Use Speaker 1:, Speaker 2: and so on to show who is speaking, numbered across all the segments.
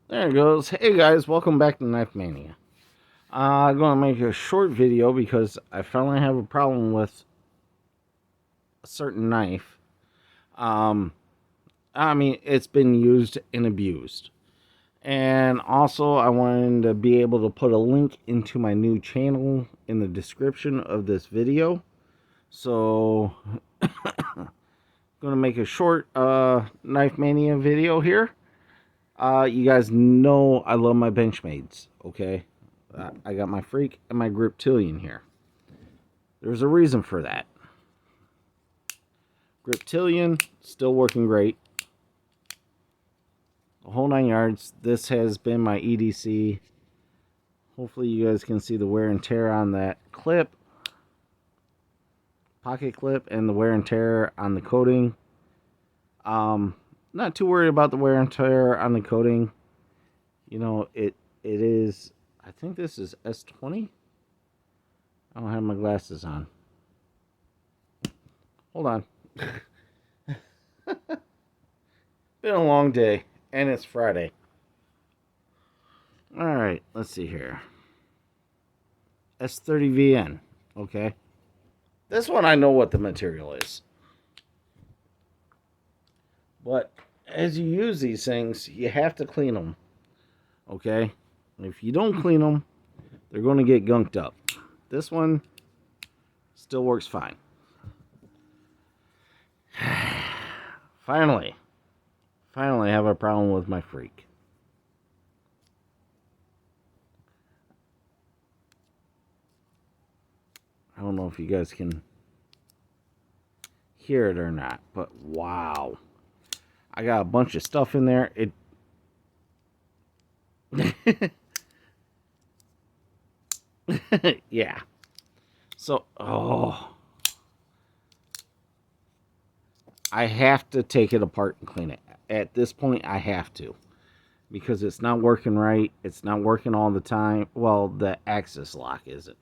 Speaker 1: There it goes. Hey guys, welcome back to Knife Mania. I'm going to make a short video because I finally have a problem with a certain knife. Um, it's been used and abused. And also, I wanted to be able to put a link into my new channel in the description of this video. So, I'm going to make a short Knife Mania video here. You guys know I love my Benchmades, okay? I got my Freak and my Griptilian here. There's a reason for that. Griptilian, still working great. The whole 9 yards. This has been my EDC. Hopefully you guys can see the wear and tear on that clip. Pocket clip and the wear and tear on the coating. Not too worried about the wear and tear on the coating. You know, it is, I think this is S20. I don't have my glasses on. Hold on. Been a long day, and it's Friday. Alright, let's see here. S30VN, okay? This one I know what the material is. But as you use these things, you have to clean them, okay? If you don't clean them, they're going to get gunked up. This one still works fine. Finally, I have a problem with my Freak. I don't know if you guys can hear it or not, but wow. I got a bunch of stuff in there. Yeah. So, I have to take it apart and clean it. At this point, I have to. Because it's not working right. It's not working all the time. Well, the axis lock isn't.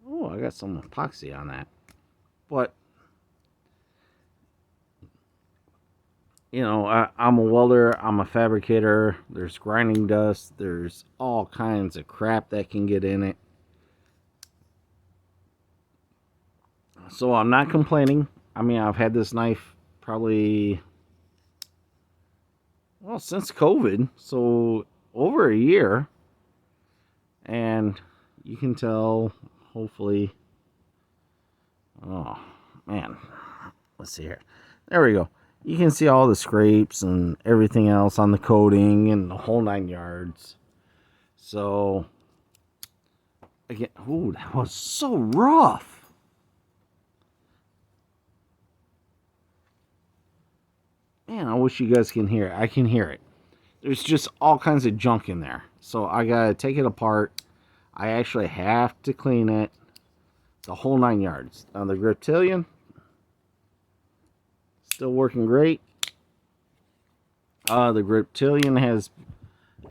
Speaker 1: Oh, I got some epoxy on that. But, you know, I'm a welder. I'm a fabricator. There's grinding dust. There's all kinds of crap that can get in it. So I'm not complaining. I mean, I've had this knife probably, well, since COVID. So over a year. And you can tell, hopefully. Oh, man. Let's see here. There we go. You can see all the scrapes and everything else on the coating and the whole 9 yards. So, again, ooh, that was so rough. Man, I wish you guys can hear it. I can hear it. There's just all kinds of junk in there. So I gotta take it apart. I actually have to clean it. The whole 9 yards. Now the Griptilian, still working great. The Griptilian has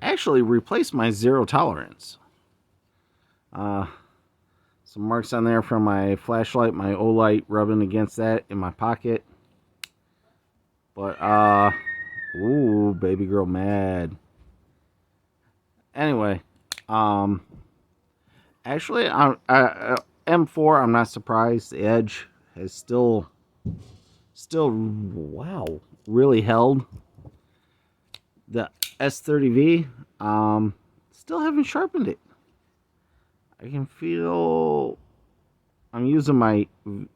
Speaker 1: actually replaced my zero tolerance. Some marks on there from my flashlight, my O-light rubbing against that in my pocket. But, ooh, baby girl mad. Anyway, actually, M4, I'm not surprised. The edge has still, wow, really held. The S30V, still haven't sharpened it. I can feel, I'm using my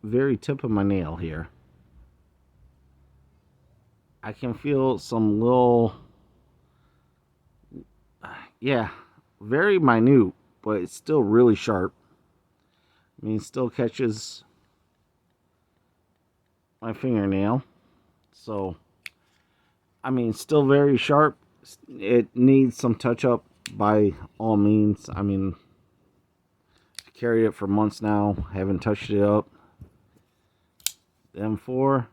Speaker 1: very tip of my nail here. I can feel some little, yeah, very minute, but it's still really sharp. I mean, it still catches my fingernail. So, I mean, still very sharp. It needs some touch up by all means. I mean, I've carried it for months now. Haven't touched it up. The M4.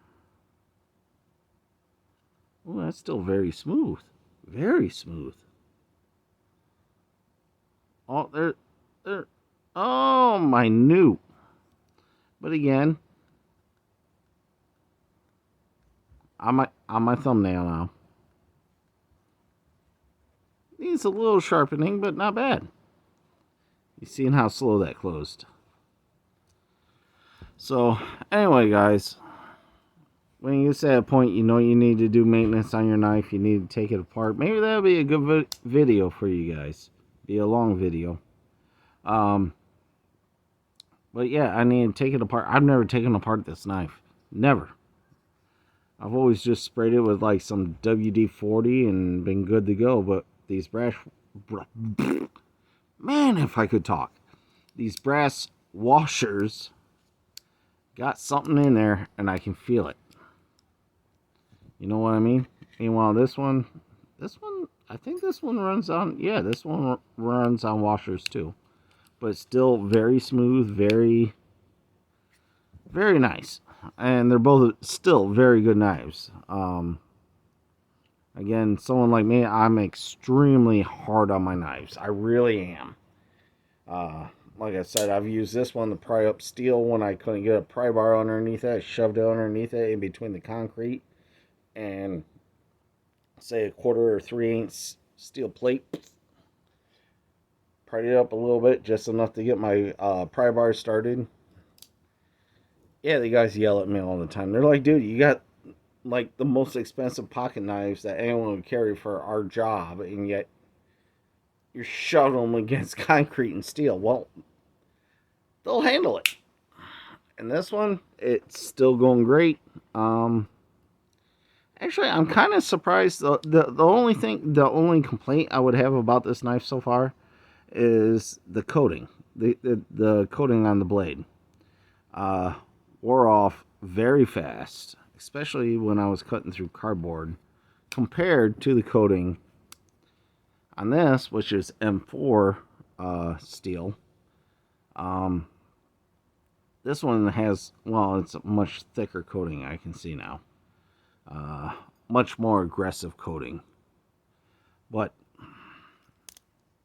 Speaker 1: Oh, that's still very smooth. Very smooth. Oh, there. Oh, minute. But again, on my thumbnail now. Needs a little sharpening, but not bad. You seen how slow that closed. So, anyway, guys, when you say a point, you know you need to do maintenance on your knife, you need to take it apart. Maybe that'll be a good video for you guys. Be a long video. But yeah, I need to take it apart. I've never taken apart this knife. Never. I've always just sprayed it with like some WD-40 and been good to go. But these brass... Man, if I could talk. These brass washers got something in there and I can feel it. You know what I mean? Meanwhile, this one, I think this one runs on, yeah, this one runs on washers too. But still very smooth, very, very nice. And they're both still very good knives. Again, someone like me, I'm extremely hard on my knives. I really am. Like I said, I've used this one to pry up steel when I couldn't get a pry bar underneath it. I shoved it underneath it in between the concrete and say a 1/4 or 3/8 steel plate. Pried it up a little bit, just enough to get my pry bar started. Yeah, the guys yell at me all the time. They're like, dude, you got like the most expensive pocket knives that anyone would carry for our job, and yet you're shoving them against concrete and steel. Well, they'll handle it. And this one, it's still going great. Actually, I'm kind of surprised. The only complaint I would have about this knife so far is the coating. The coating on the blade wore off very fast, especially when I was cutting through cardboard, compared to the coating on this, which is M4 steel. This one has, well, it's a much thicker coating, I can see now. Much more aggressive coating. But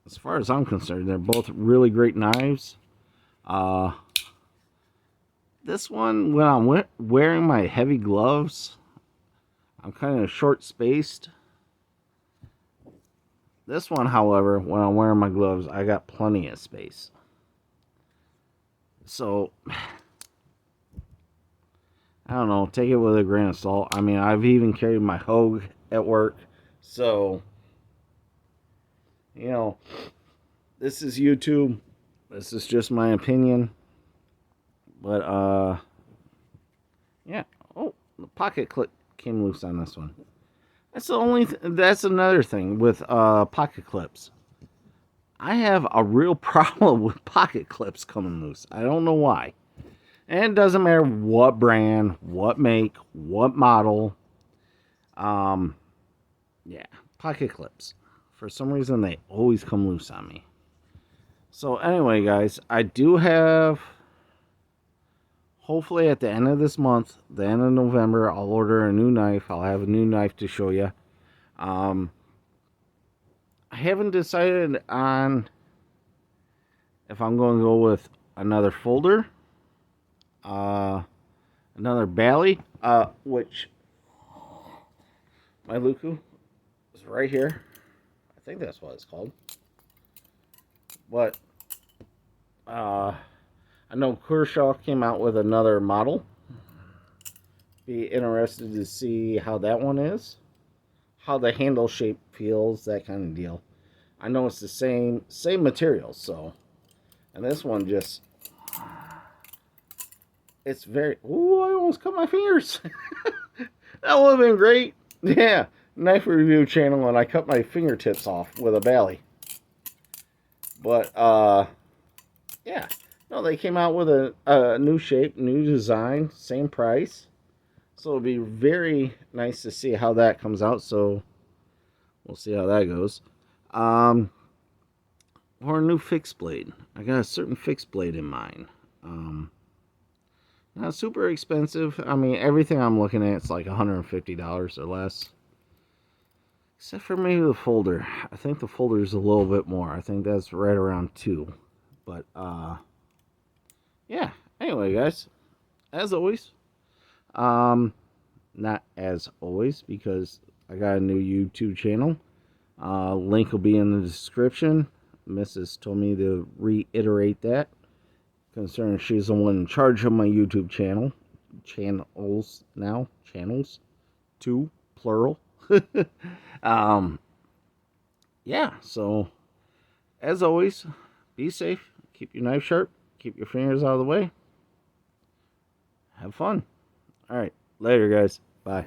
Speaker 1: as far as I'm concerned, they're both really great knives. This one, when I'm wearing my heavy gloves, I'm kind of short-spaced. This one, however, when I'm wearing my gloves, I got plenty of space. So, I don't know, take it with a grain of salt. I mean, I've even carried my Hogue at work. So, you know, this is YouTube. This is just my opinion. But, yeah. Oh, the pocket clip came loose on this one. That's the only that's another thing with pocket clips. I have a real problem with pocket clips coming loose. I don't know why. And it doesn't matter what brand, what make, what model. Yeah, pocket clips. For some reason, they always come loose on me. So anyway, guys, I do have, hopefully at the end of this month, the end of November, I'll order a new knife. I'll have a new knife to show you. I haven't decided on if I'm going to go with another folder, another Bally, which my Luku is right here. I think that's what it's called. But I know Kershaw came out with another model. Be interested to see how that one is, how the handle shape feels, that kind of deal. I know it's the same materials, so, and this one just, it's very, ooh, I almost cut my fingers. That would have been great. Yeah, knife review channel, and I cut my fingertips off with a Bally. But, yeah. No, they came out with a new shape, new design, same price. So it'll be very nice to see how that comes out. So we'll see how that goes. Or a new fixed blade. I got a certain fixed blade in mind. Not super expensive. I mean, everything I'm looking at is like $150 or less. Except for maybe the folder. I think the folder is a little bit more. I think that's right around $2. But, yeah. Anyway, guys. As always. Not as always, because I got a new YouTube channel. Link will be in the description. Mrs. told me to reiterate that, considering she's the one in charge of my YouTube channel. Channels now. Channels. 2, plural. Yeah, so, as always, be safe. Keep your knife sharp. Keep your fingers out of the way. Have fun. Alright, later, guys. Bye.